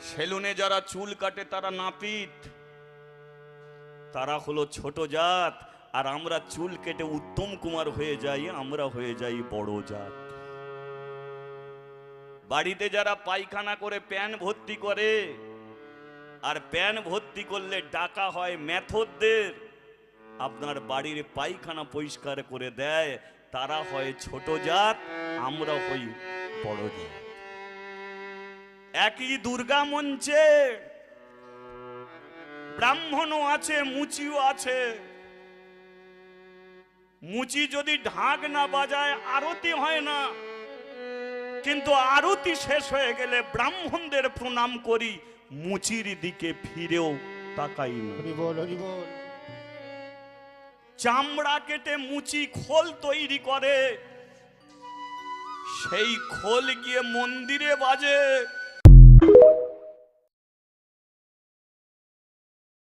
সেলুনে যারা চুল কাটে তারা নাপিত, তারা হলো ছোট জাত। আর আমরা চুল কেটে উত্তম কুমার হয়ে যাই, আমরা হয়ে যাই বড় জাত। বাড়িতে যারা পায়খানা করে প্যান ভর্তি করে, আর প্যান ভর্তি করলে ডাকা হয় মেথরদের, আপনার বাড়ির পায়খানা পরিষ্কার করে দেয়, তারা হয় ছোট জাত, আমরা হই বড় জাত। একই দুর্গা মঞ্চে ব্রাহ্মণও আছে, মুচিও আছে। মুচি যদি ঢাক না বাজায় আরতি হয় না, কিন্তু আরতি শেষ হয়ে গেলে ব্রাহ্মণদের প্রণাম করি, মুচির দিকে ফিরেও তাকাই না। চামড়া কেটে মুচি খোল তৈরি করে, সেই খোল গিয়ে মন্দিরে বাজে,